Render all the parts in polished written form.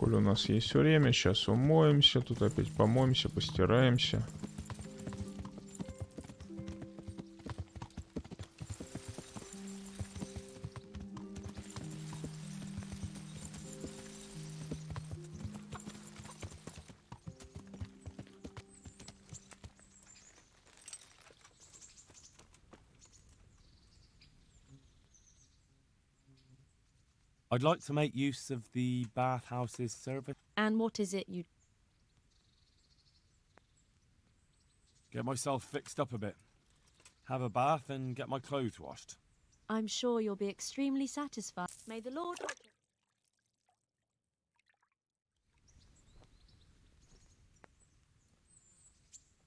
Коль у нас есть время, сейчас умоемся, тут опять помоемся, постираемся. I'd like to make use of the bathhouse's service. And what is it you... Get myself fixed up a bit. Have a bath and get my clothes washed. I'm sure you'll be extremely satisfied. May the Lord...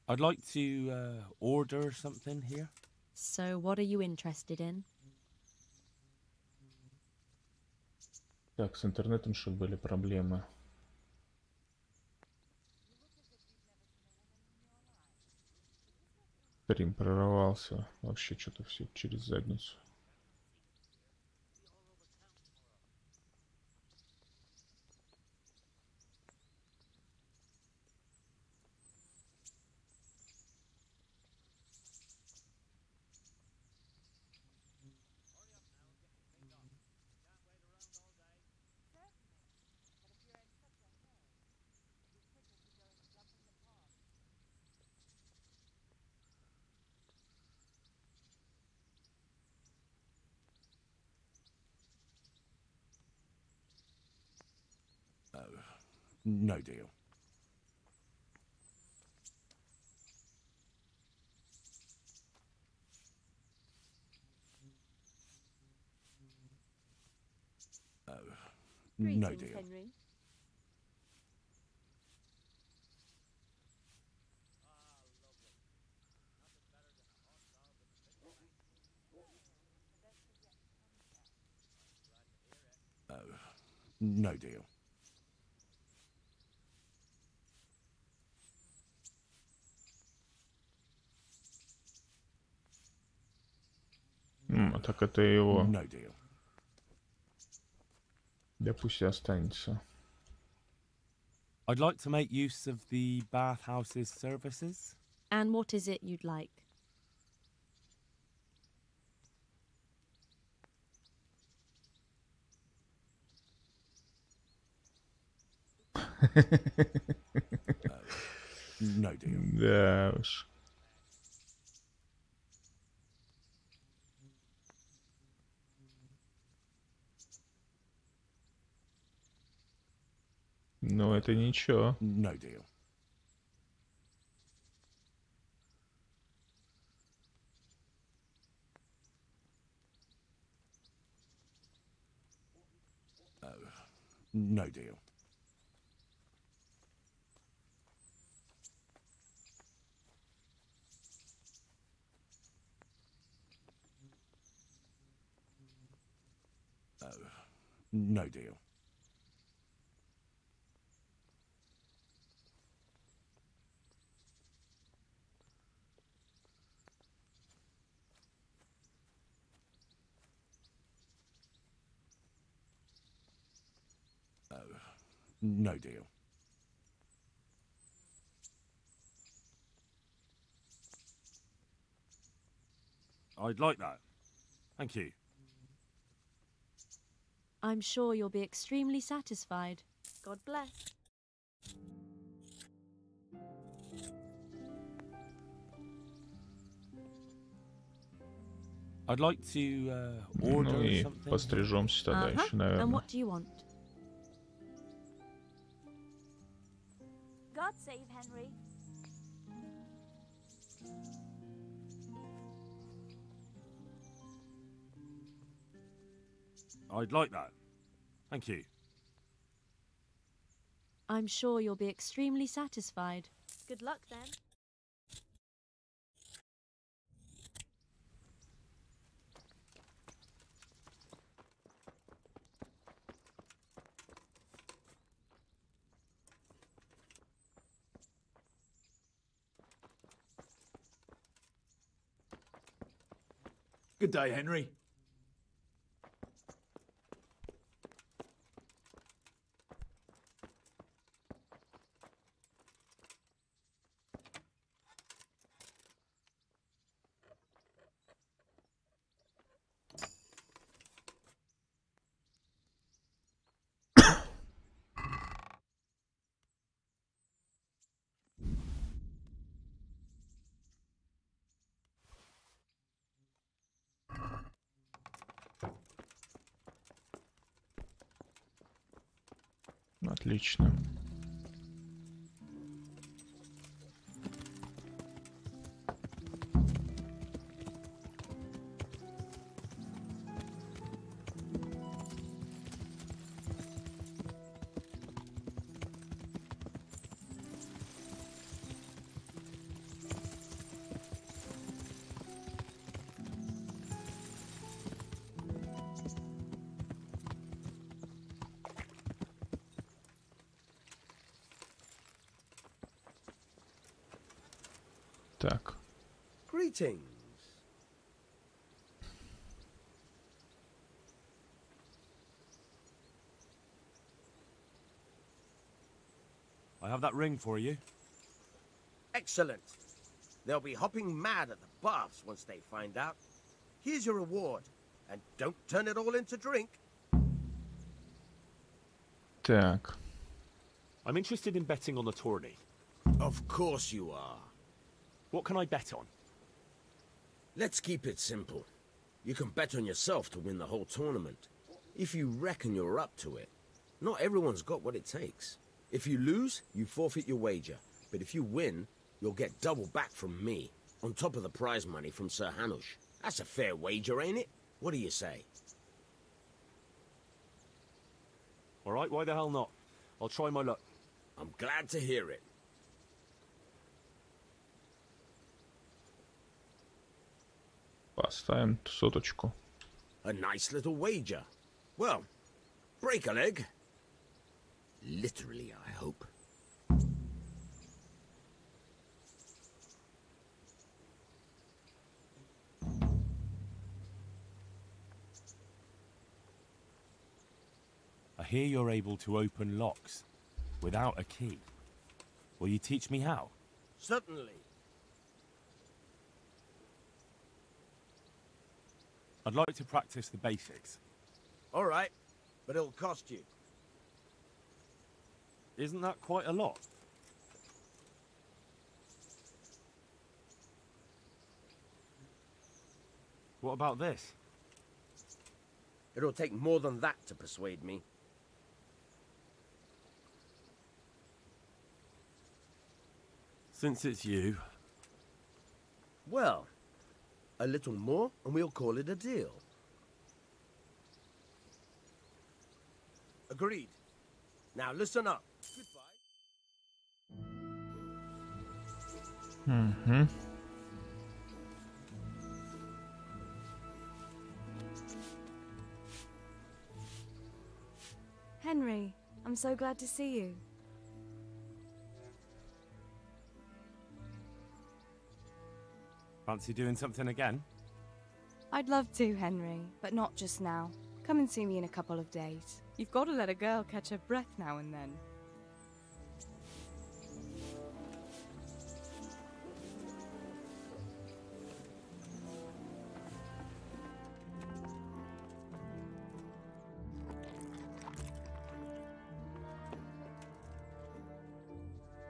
I'd like to order something here. So what are you interested in? Так, с интернетом что были проблемы? Стрим прорвался. Вообще что-то все через задницу. No deal. No Greetings, deal. Henry. No deal. Так это его. No deal. Да пусть и останется. I'd like to make use of the bathhouse's services. And what is it you'd like? No deal. Да уж. Ну, это ничего. No deal. No deal. No deal. No deal. I'd like that. Thank you. I'm sure you'll be extremely satisfied. God bless. I'd like to order Ну и something. пострижемся тогда еще, And наверное. what do you want? God save Henry. I'd like that. Thank you. I'm sure you'll be extremely satisfied. Good luck then. Good day, Henry. Отлично. Так. Greetings. I have that ring for you. Excellent. They'll be hopping mad at the baths once they find out. Here's your reward. And don't turn it all into drink. Так. I'm interested in betting on the tourney. Of course you are. What can I bet on? Let's keep it simple. You can bet on yourself to win the whole tournament. If you reckon you're up to it. Not everyone's got what it takes. If you lose, you forfeit your wager. But if you win, you'll get double back from me. On top of the prize money from Sir Hanush. That's a fair wager, ain't it? What do you say? All right, why the hell not? I'll try my luck. I'm glad to hear it. Поставим соточку. A nice little wager. Well, break a leg. Literally, I hope. I hear you're able to open locks without a key. Will you teach me how? Certainly. I'd like to practice the basics. All right, but it'll cost you. Isn't that quite a lot? What about this? It'll take more than that to persuade me. Since it's you, Well, a little more and we'll call it a deal. Agreed. Now listen up. Goodbye. Угу. Henry, I'm so glad to see you. fancy doing something again? I'd love to, Henry, but not just now. Come and see me in a couple of days. You've got to let a girl catch her breath now and then.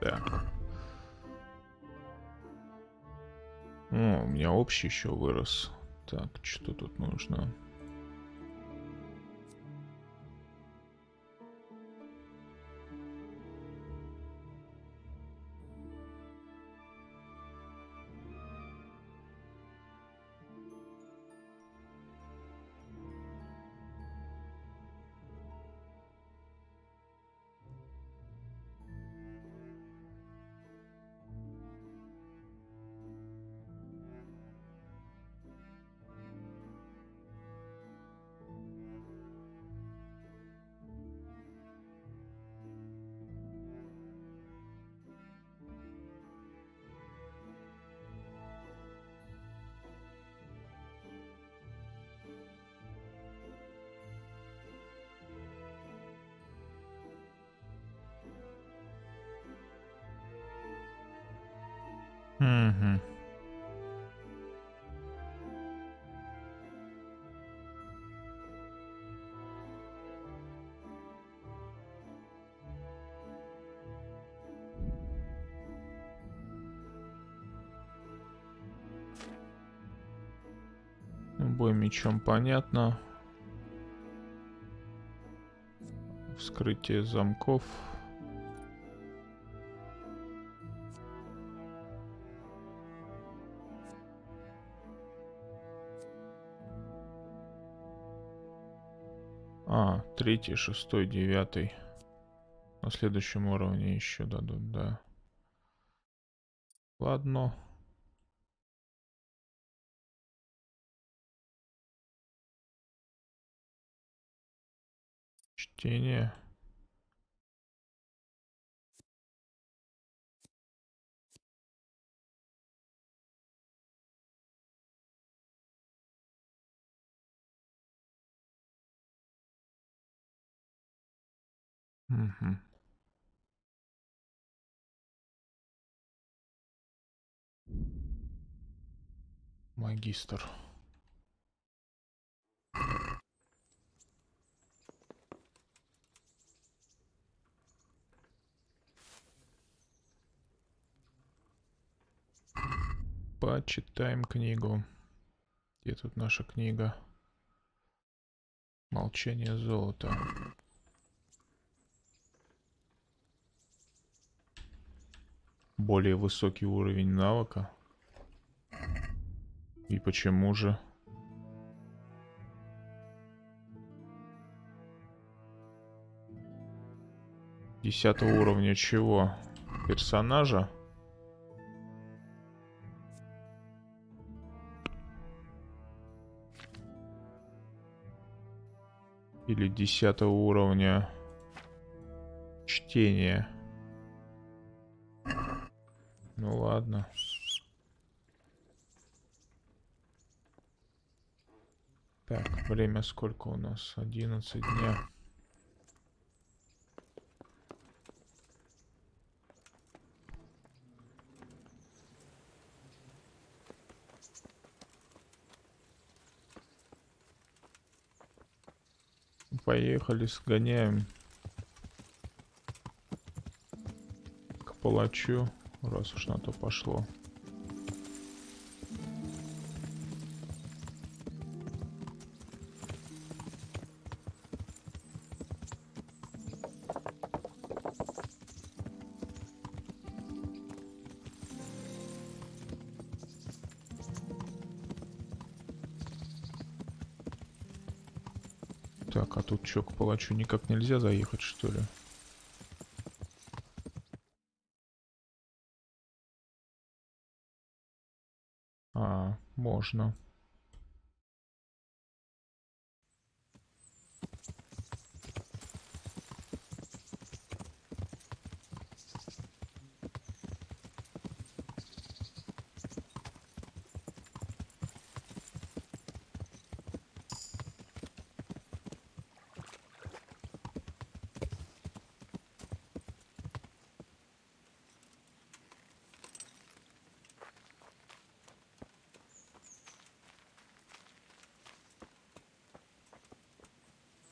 Так. О, у меня общий еще вырос. Так, что тут нужно? Угу. Бой мечом понятно. Вскрытие замков. А, 3, 6, 9. На следующем уровне еще дадут, да. Ладно. Чтение. Угу. Магистр. Почитаем книгу. Где тут наша книга? Молчание золота. Более высокий уровень навыка. И почему же? Десятого уровня чего? Персонажа? Или 10 уровня чтения? Ну ладно. Так, время сколько у нас? 11 дня. Поехали, сгоняем к палачу, раз уж на то пошло. Так, а тут что, к палачу никак нельзя заехать, что ли? А, можно.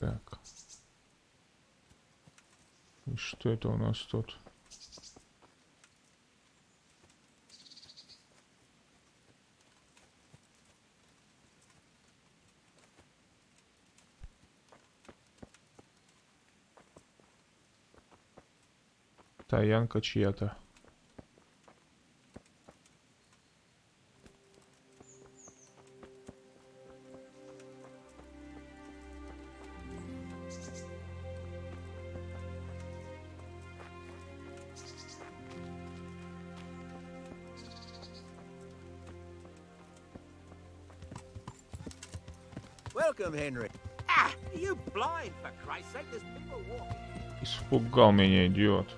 Так. И что это у нас тут? Таянка чья-то. Welcome, Henry. Ah, are you blind, for Christ's sake? There's people walking. Испугал меня, идиот.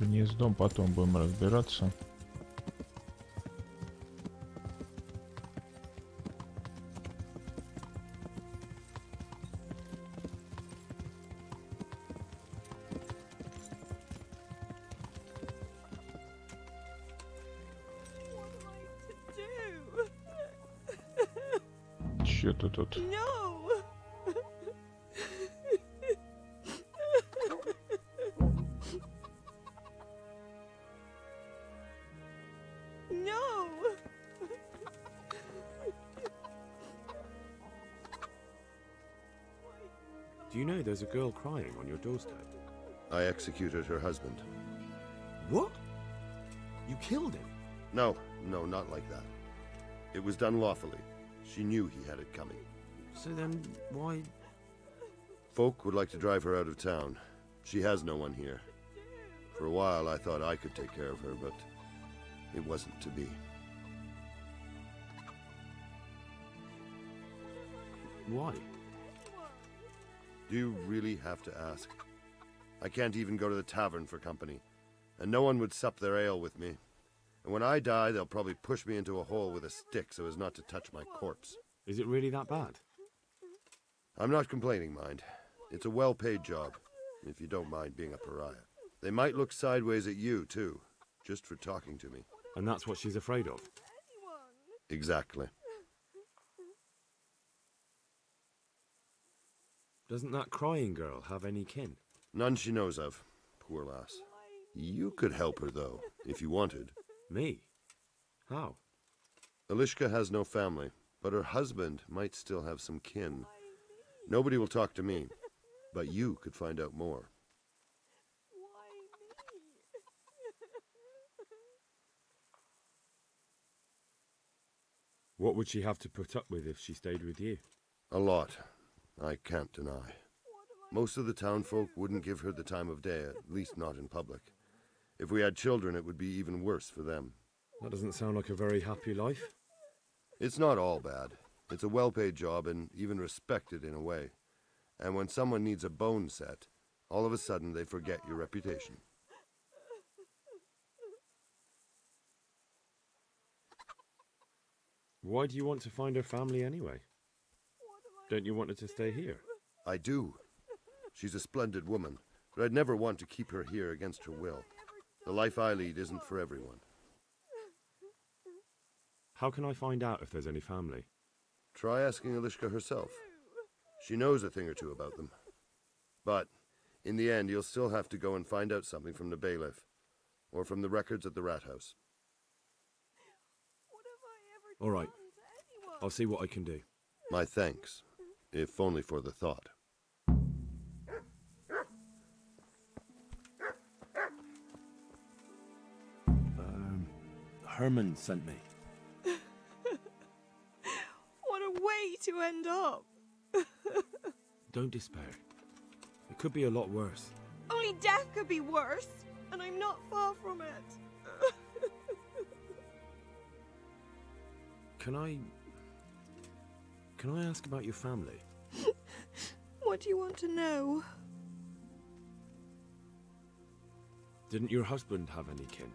Гнездом потом будем разбираться. Чё-то тут. No! No! Do you know there's a girl crying on your doorstep? I executed her husband. What? You killed him? No, not like that. It was done lawfully. She knew he had it coming. So then, why... Folk would like to drive her out of town. She has no one here. For a while, I thought I could take care of her, but it wasn't to be. Why? Do you really have to ask? I can't even go to the tavern for company, and no one would sup their ale with me. And when I die, they'll probably push me into a hole with a stick so as not to touch my corpse. Is it really that bad? I'm not complaining, mind. It's a well-paid job, if you don't mind being a pariah. They might look sideways at you, too, just for talking to me. And that's what she's afraid of? Exactly. Doesn't that crying girl have any kin? None she knows of. Poor lass. You could help her, though, if you wanted. Me? How? Elishka has no family, but her husband might still have some kin. Nobody will talk to me, but you could find out more. What would she have to put up with if she stayed with you? A lot. I can't deny. Most of the townfolk wouldn't give her the time of day, at least not in public. If we had children, it would be even worse for them. That doesn't sound like a very happy life. It's not all bad. It's a well-paid job and even respected in a way. And when someone needs a bone set, all of a sudden they forget your reputation. Why do you want to find her family anyway? Don't you want her to stay here? I do. She's a splendid woman, but I'd never want to keep her here against her will. The life I lead isn't for everyone. How can I find out if there's any family? Try asking Elishka herself. She knows a thing or two about them. But, in the end, you'll still have to go and find out something from the bailiff, or from the records at the rat house. All right. I'll see what I can do. My thanks, if only for the thought. Herman sent me. What a way to end up! Don't despair. It could be a lot worse. Only death could be worse, and I'm not far from it. Can I ask about your family? What do you want to know? Didn't your husband have any kin?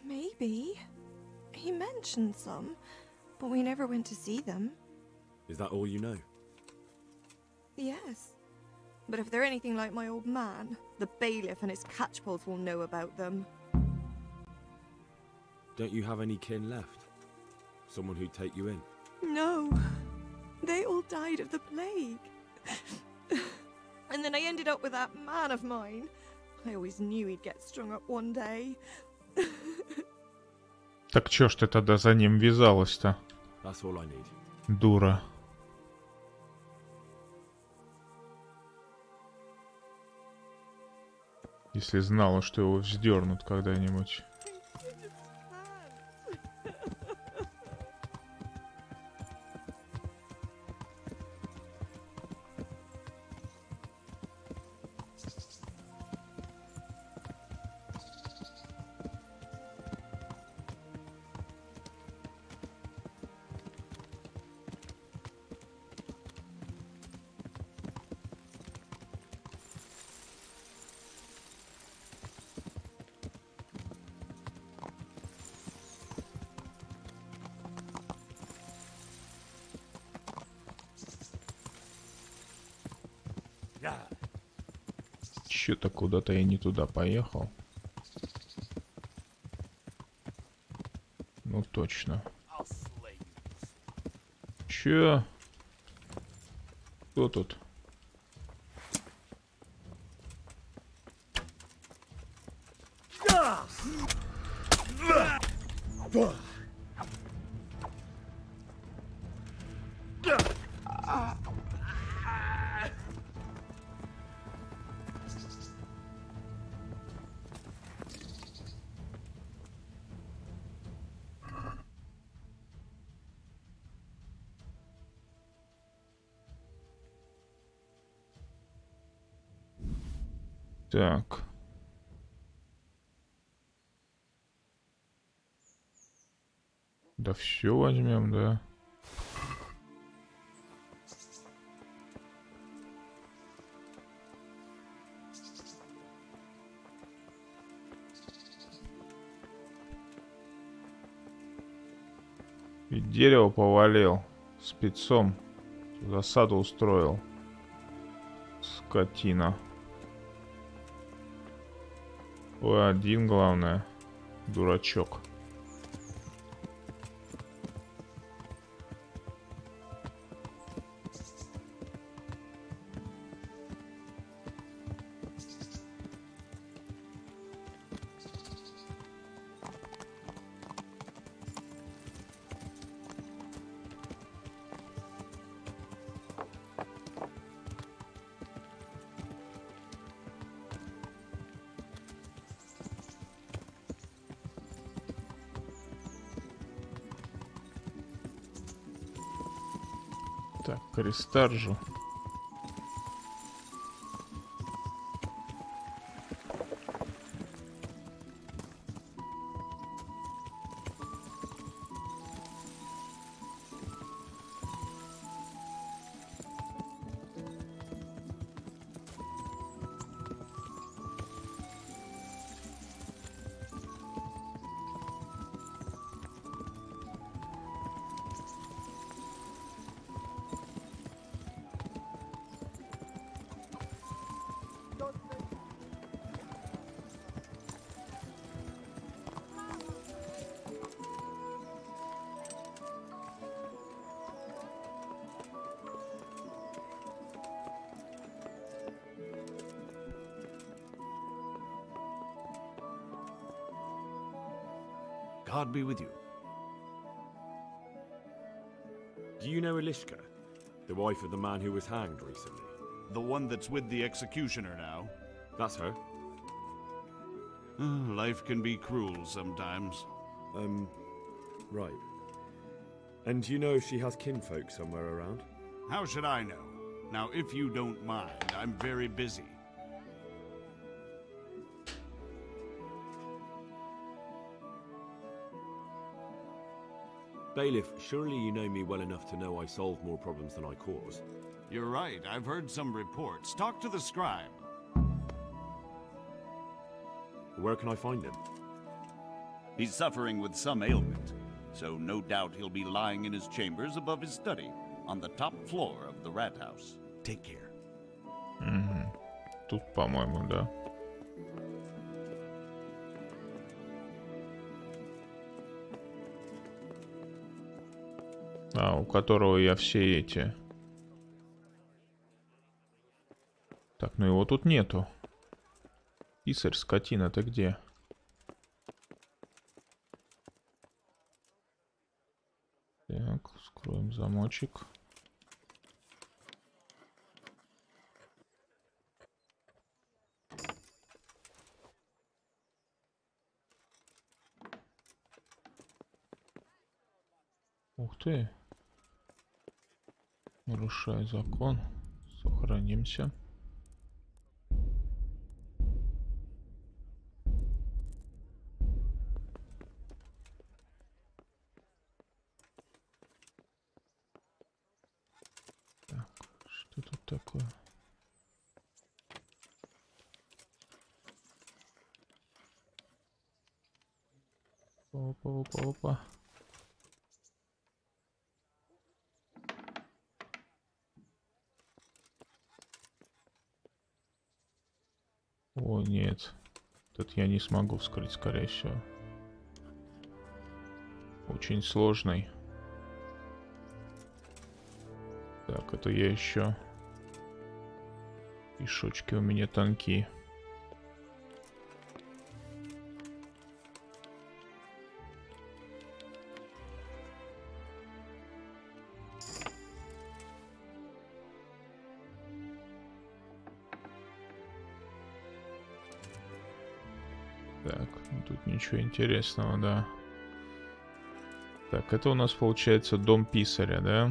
Maybe. He mentioned some, but we never went to see them. Is that all you know? Yes. But if they're anything like my old man, the bailiff and his catchpolls will know about them. Don't you have any kin left? Someone who'd take you in? No. They all died of the plague. And then I ended up with that man of mine. I always knew he'd get strung up one day. Так чё ж ты тогда за ним вязалась-то? That's all I need. Дура. Если знала, что его вздернут когда-нибудь. Чё-то куда-то я не туда поехал. Ну точно. Чё? Кто тут? Так. Да все возьмем, да. И дерево повалил. Спецом. Засаду устроил. Скотина. Ой, один, главное. Дурачок. Так, крестаржу. God be with you. Do you know Elishka, the wife of the man who was hanged recently? The one that's with the executioner now? That's her. Life can be cruel sometimes. Right. And do you know if she has kinfolk somewhere around? How should I know? Now, if you don't mind, I'm very busy. Bailiff, surely you know me well enough to know I solve more problems than I cause. You're right, I've heard some reports. Talk to the scribe. Where can I find him? He's suffering with some ailment, so no doubt he'll be lying in his chambers above his study, on the top floor of the rat house. Take care. Тут, по-моему, да. А, у которого я все эти. Так, ну его тут нету. Писарь, скотина, ты где? Так, вскроем замочек. Ух ты. Нарушая закон. Сохранимся. Так, что тут такое? Опа. О, нет. Тут я не смогу вскрыть, скорее всего. Очень сложный. Так, это я еще... Пешочки у меня тонкие. Так, тут ничего интересного, да. Так, это у нас получается дом писаря, да?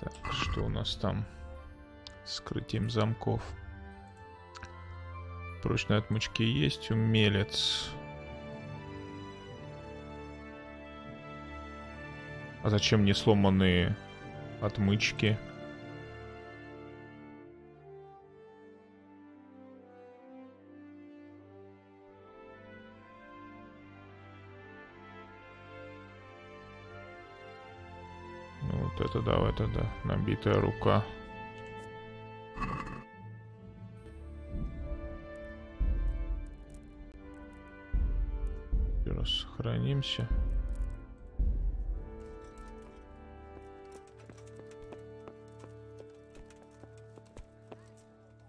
Так, что у нас там? Скрытием замков. Прочные отмычки есть. Умелец. А зачем мне сломанные отмычки? Это да, это да. Набитая рука. Еще раз сохранимся.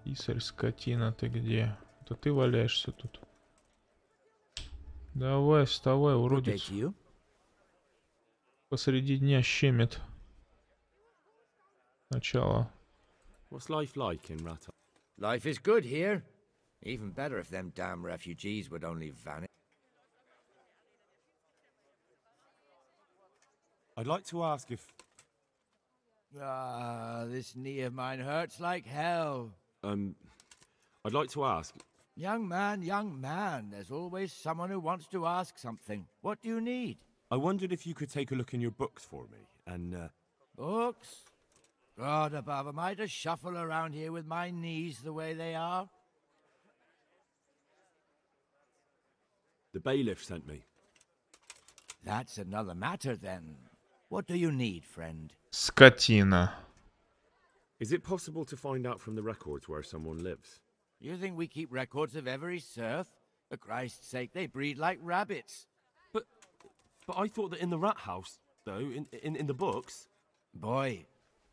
Писарь, скотина, ты где? Это ты валяешься тут. Давай, вставай, уродец. Посреди дня щемит. Начало. What's life like in Rata? Life is good here. Even better if them damn refugees would only vanish. I'd like to ask if... This knee of mine hurts like hell. I'd like to ask... Young man, there's always someone who wants to ask something. What do you need? I wondered if you could take a look in your books for me, and, Books? God above, am I to shuffle around here with my knees the way they are? The bailiff sent me. That's another matter, then. What do you need, friend? Скотина. Is it possible to find out from the records where someone lives? You think we keep records of every serf? For Christ's sake, they breed like rabbits. But I thought that in the rat house, though, in the books... Boy,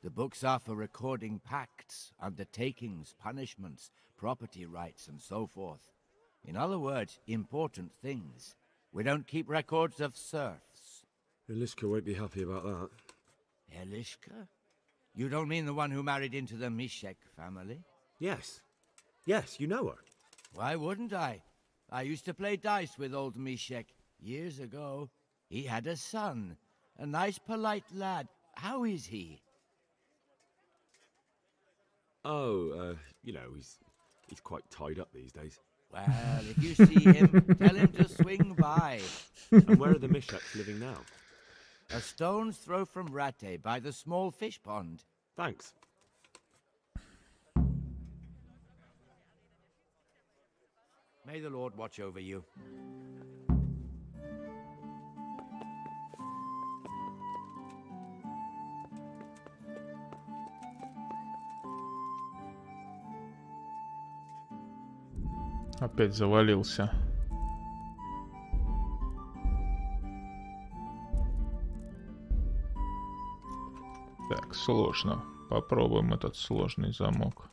the books are for recording pacts, undertakings, punishments, property rights, and so forth. In other words, important things. We don't keep records of serfs. Eliska won't be happy about that. Eliska? You don't mean the one who married into the Mishek family? Yes. Yes, you know her. Why wouldn't I? I used to play dice with old Mishek years ago. He had a son, a nice, polite lad. How is he? Oh, you know, he's quite tied up these days. Well, if you see him, tell him to swing by. And where are the Misheks living now? A stone's throw from Rate by the small fish pond. Thanks. May the Lord watch over you. Опять завалился. Так, сложно. Попробуем этот сложный замок.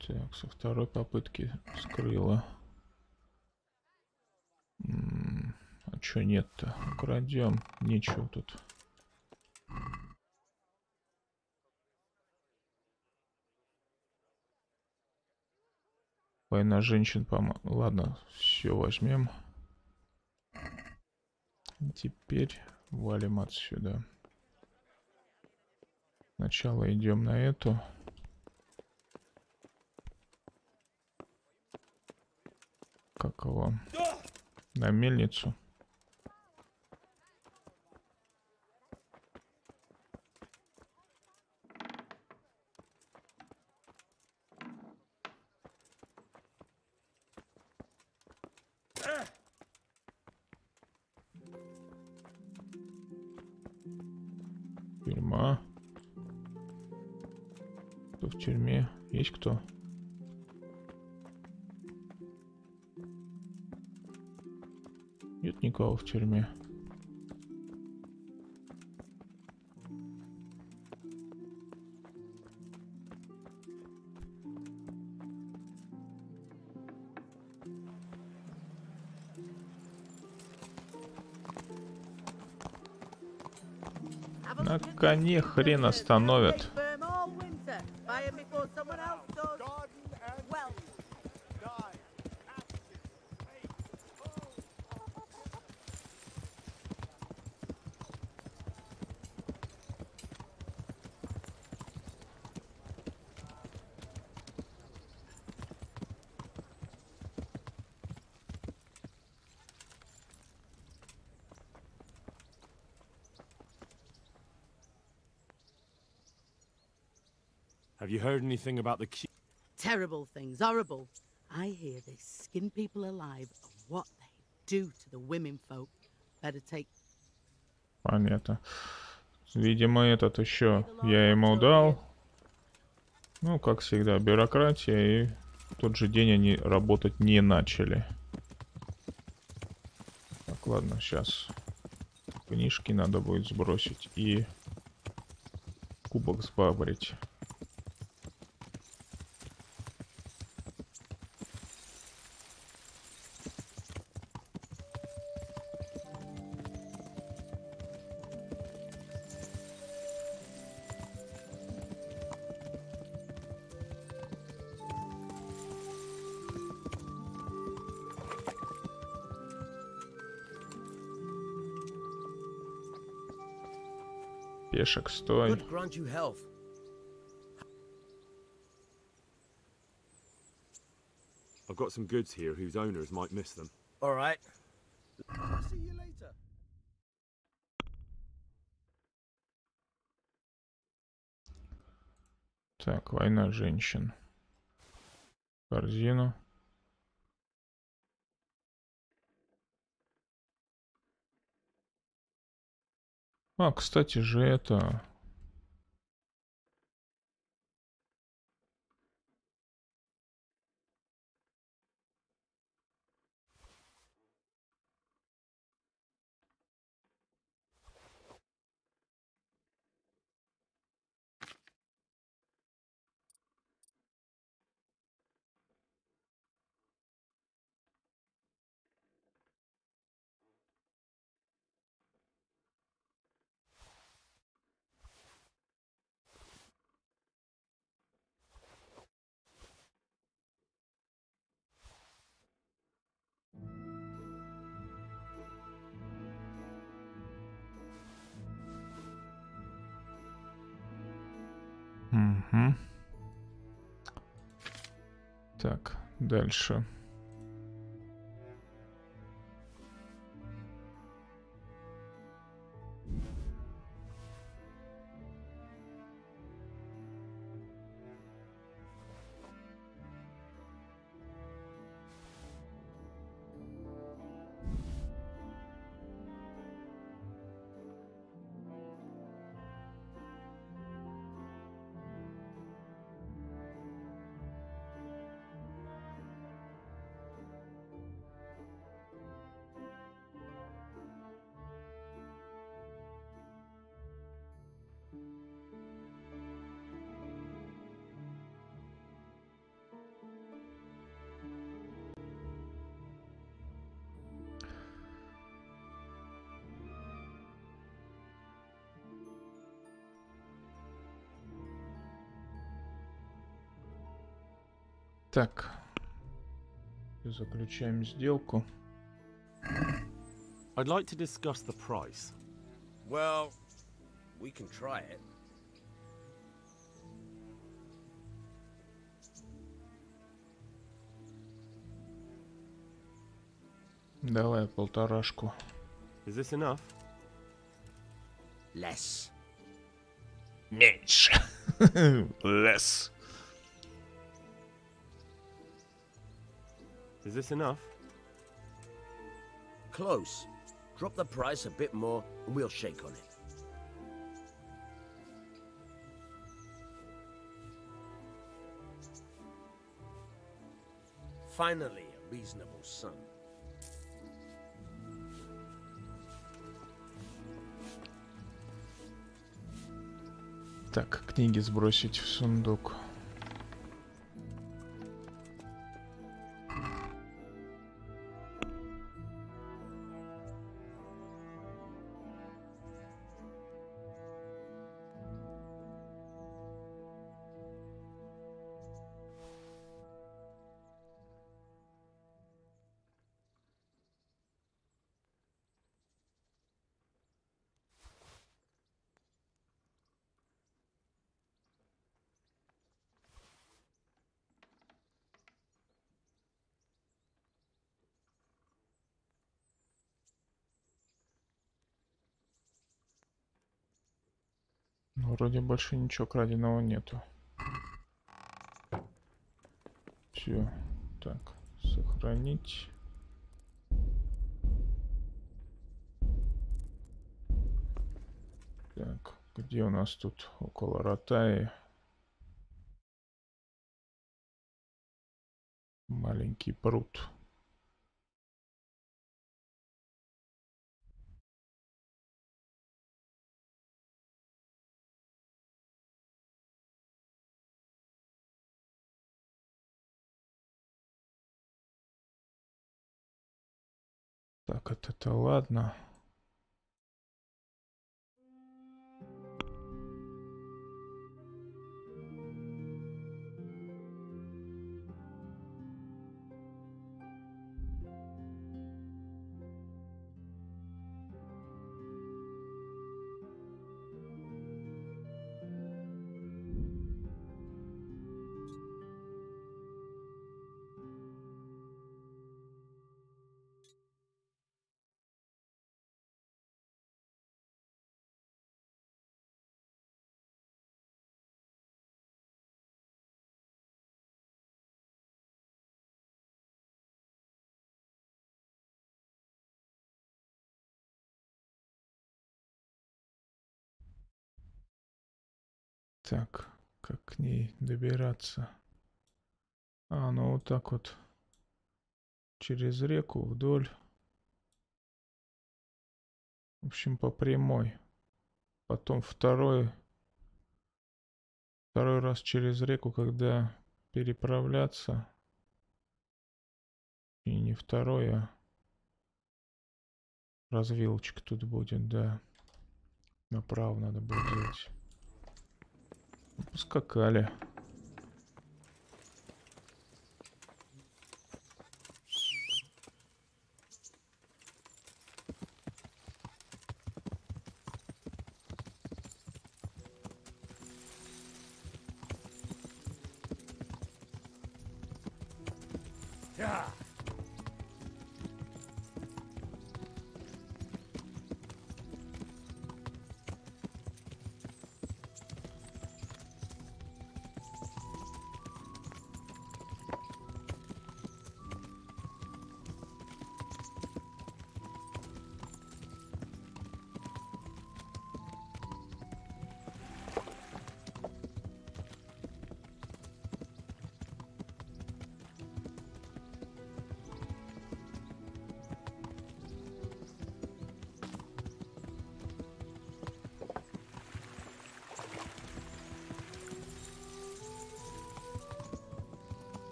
Так, со второй попытки скрыла. А чё нет-то? Украдем. Ничего тут. Война женщин, ладно, все возьмем. Теперь валим отсюда. Сначала идем на эту. На мельницу. Тюрьма. Кто в тюрьме? Есть кто? Нет никого в тюрьме. На коне хрен остановят. Have you heard anything about the queue? Terrible things, horrible. I hear they skin people alive, and what they do to the women folk. Better take... Понятно. Видимо, этот еще я ему дал. Ну, как всегда, бюрократия. И в тот же день они работать не начали. Так, ладно, сейчас книжки надо будет сбросить и кубок сбаврить. Пешек, стой. Good grant you health. I've got some goods here whose owners might miss them. All right. See you later. Так, война женщин. Корзину. А, кстати же, это... Угу. Так, дальше. Так, заключаем сделку. I'd like to discuss the price. Well, we can try it. Давай полторашку. Is this enough? Less. Меньше. Less. Is this enough? Close. Drop the price a bit more and we'll shake on it. Finally, a reasonable sum. Так, книги сбросить в сундук. Вроде больше ничего краденого нету. Все. Так, сохранить. Так, где у нас тут около Ротаи? Маленький пруд. Так, это ладно. Так, как к ней добираться? А, ну вот так вот. Через реку вдоль. В общем, по прямой. Потом второй раз через реку, когда переправляться. И не второй, а развилочка тут будет, да. Направо надо будет делать. Поскакали.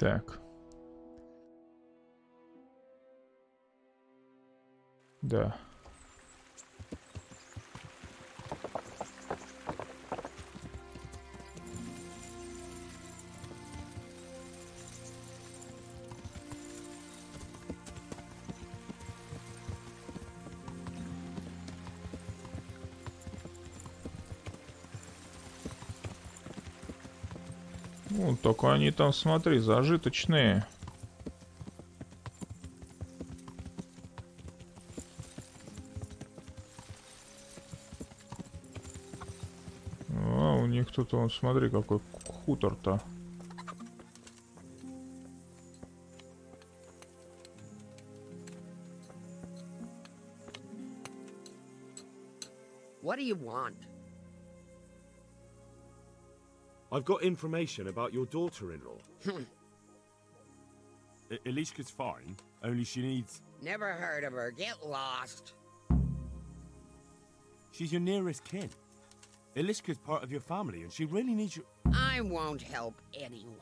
Так. Да. Ну, только они там, смотри, зажиточные. А, у них тут, вон, смотри, какой хутор-то. What do you want? I've got information about your daughter-in-law. Elishka's fine, only she needs... Never heard of her. Get lost. She's your nearest kin. Elishka's part of your family, and she really needs you... I won't help anyone.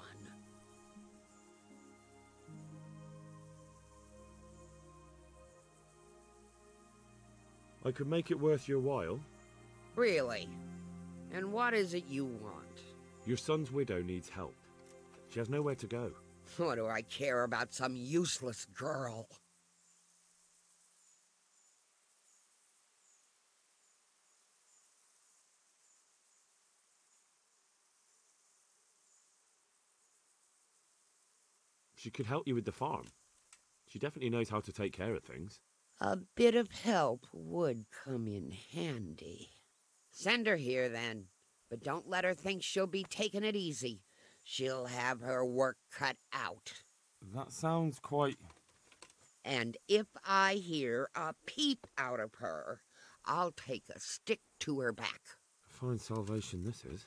I could make it worth your while. Really? And what is it you want? Your son's widow needs help. She has nowhere to go. What do I care about some useless girl? She could help you with the farm. She definitely knows how to take care of things. A bit of help would come in handy. Send her here, then. But don't let her think she'll be taking it easy. She'll have her work cut out. That sounds quite... And if I hear a peep out of her, I'll take a stick to her back. Fine salvation this is.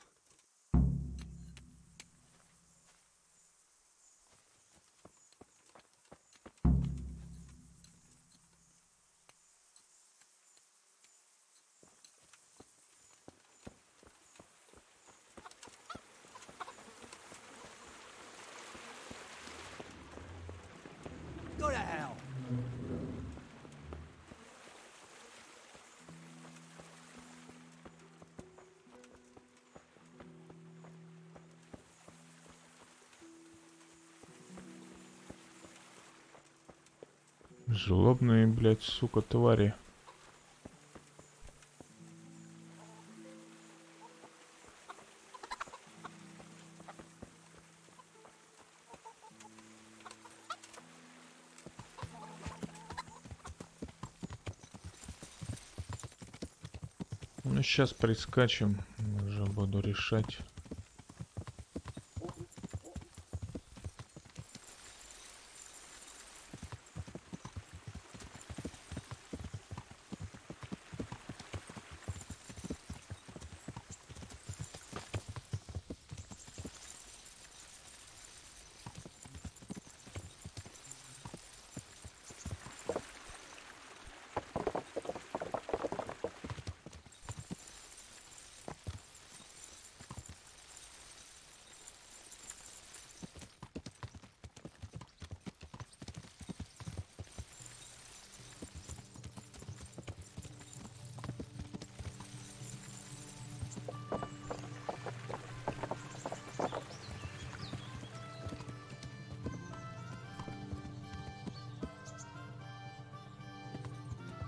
Go to hell. Злобные, блядь, сука, твари. Ну, сейчас прискачем, уже буду решать.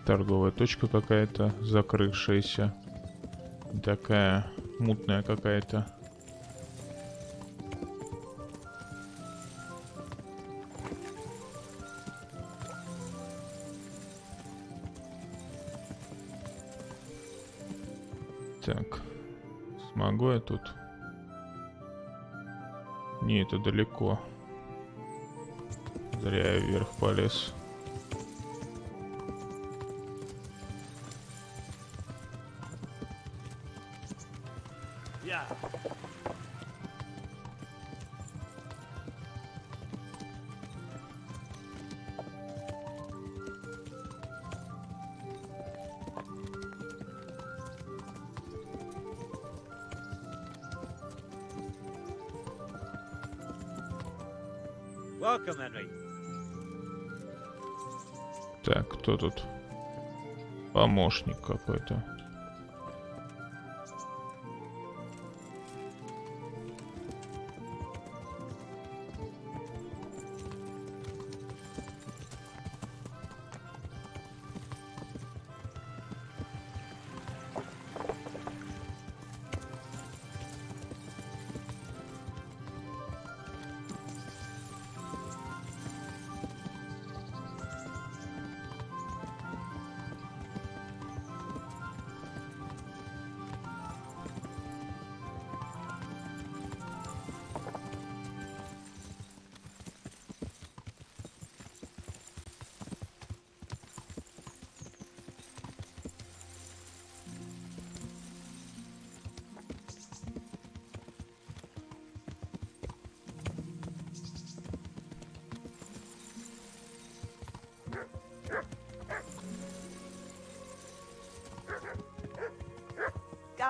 Торговая точка какая-то закрывшаяся. Такая мутная какая-то. Так. Смогу я тут? Не, это далеко. Зря я вверх полез. Welcome, Henry. Так, кто тут? Помощник какой-то.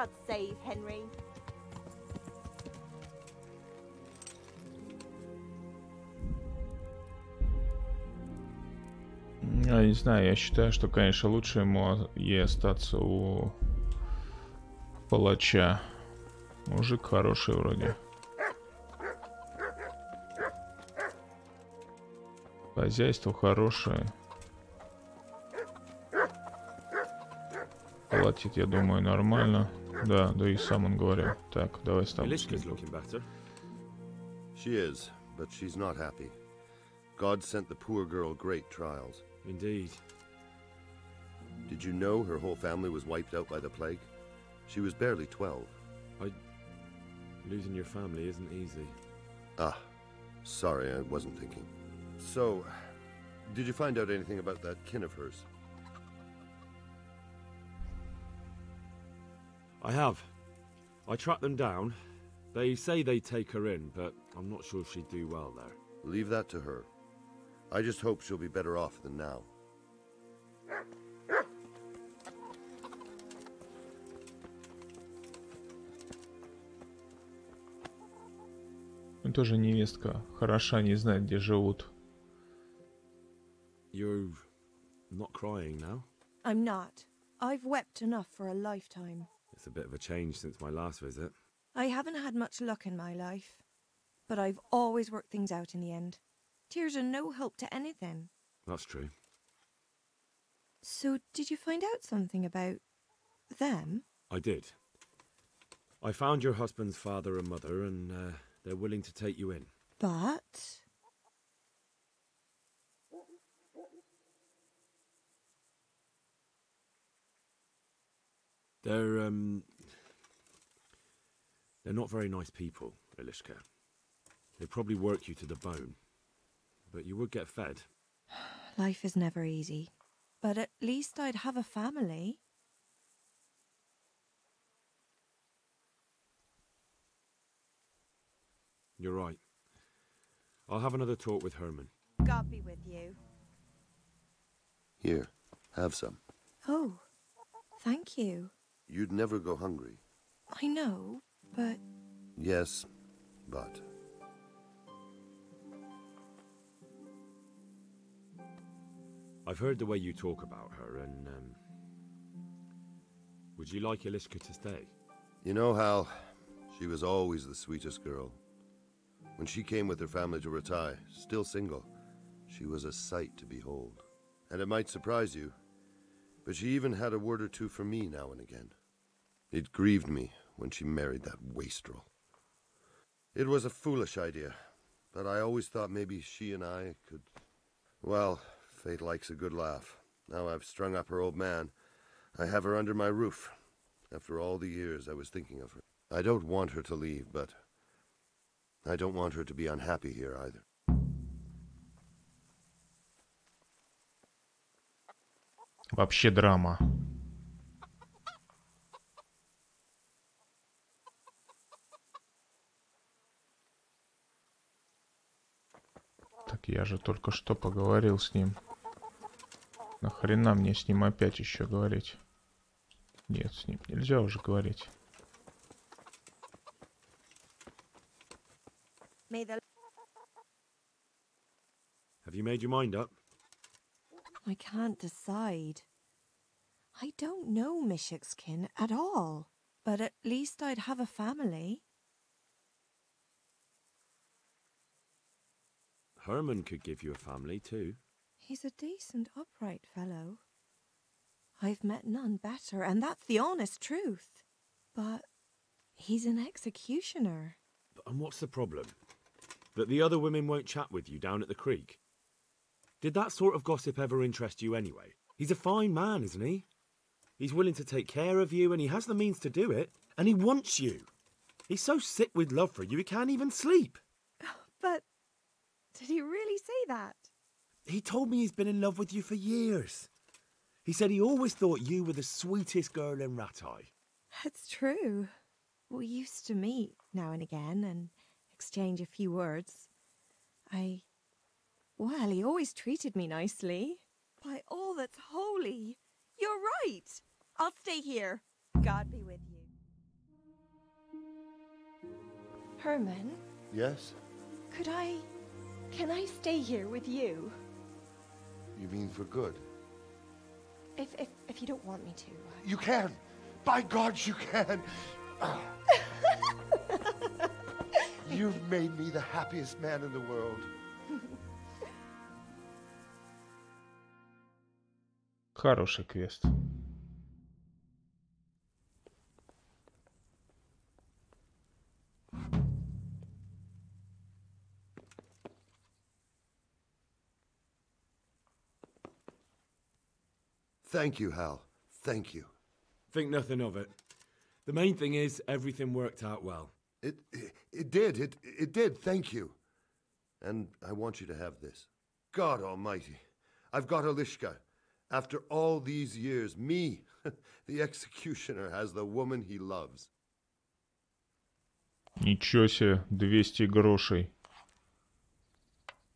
God save Henry. Я не знаю, я считаю, что, конечно, лучше ему ей остаться у палача. Мужик хороший вроде. Хозяйство хорошее. Платит, я думаю, нормально. Да, да и сам он говорил. Так, давай ставим. She is, but she's not happy. God sent the poor girl great trials. Indeed. Did you know her whole family was wiped out by the plague? She was barely 12. Losing your family isn't easy. Ah, sorry, I wasn't thinking. So, did you find out anything about that kin of hers? I have. I tracked them down. They say they take her in, but I'm not sure she'd do well there. Leave that to her. I just hope she'll be better off than now. Тоже невестка хороша, не знает, где живут. You're not crying now? I'm not. I've wept enough for a lifetime. It's a bit of a change since my last visit. I haven't had much luck in my life, but I've always worked things out in the end. Tears are no help to anything. That's true. So, did you find out something about them? I did. I found your husband's father and mother, and they're willing to take you in. But... They're not very nice people, Ilishka. They'd probably work you to the bone. But you would get fed. Life is never easy. But at least I'd have a family. You're right. I'll have another talk with Herman. God be with you. Here, have some. Oh, thank you. You'd never go hungry. I know, but... Yes, but... I've heard the way you talk about her, and, would you like Ilishka to stay? You know, Hal, she was always the sweetest girl. When she came with her family to Ratai, still single, she was a sight to behold. And it might surprise you, but she even had a word or two for me now and again. It grieved me when she married that wastrel. It was a foolish idea, but I always thought maybe she and I could... Well, fate likes a good laugh. Now I've strung up her old man. I have her under my roof. After all the years I was thinking of her. I don't want her to leave, but I don't want her to be unhappy here either. Вообще драма. Так я же только что поговорил с ним. Нахрена мне с ним опять еще говорить? Нет, с ним нельзя уже говорить. Have you made your mind up? I can't decide. I don't know Mishik's kin at all, but at least I'd have a family. Herman could give you a family, too. He's a decent, upright fellow. I've met none better, and that's the honest truth. But he's an executioner. And what's the problem? That the other women won't chat with you down at the creek? Did that sort of gossip ever interest you anyway? He's a fine man, isn't he? He's willing to take care of you, and he has the means to do it, and he wants you. He's so sick with love for you, he can't even sleep. But did he really say that? He told me he's been in love with you for years. He said he always thought you were the sweetest girl in Ratai. That's true. We used to meet now and again and exchange a few words. Well, he always treated me nicely. By all that's holy, you're right. I'll stay here. God be with you. Herman, Yes? can I stay here with you? You mean for good? If you don't want me to. You can! By God, you can! You've made me the happiest man in the world. Хороший квест. Thank you, Hal. Thank you. Think nothing of it. The main thing is everything worked out well. It did, thank you. And I want you to have this. God almighty, I've got Alishka. After all these years, me, the executioner, has the woman he loves. Ничего себе, 200 грошей.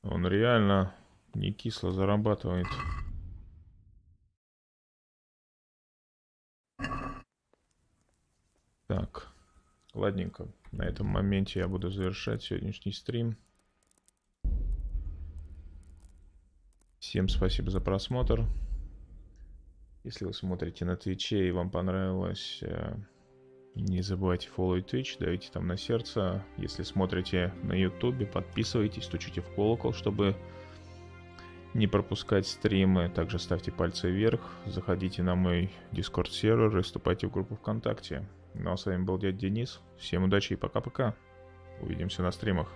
Он реально не кисло зарабатывает. Так, ладненько. На этом моменте я буду завершать сегодняшний стрим. Всем спасибо за просмотр. Если вы смотрите на Твиче и вам понравилось, не забывайте фолловить Twitch, давите там на сердце. Если смотрите на Ютубе, подписывайтесь, стучите в колокол, чтобы не пропускать стримы. Также ставьте пальцы вверх, заходите на мой Discord сервер и вступайте в группу ВКонтакте. Ну а с вами был дядя Денис. Всем удачи и пока-пока. Увидимся на стримах.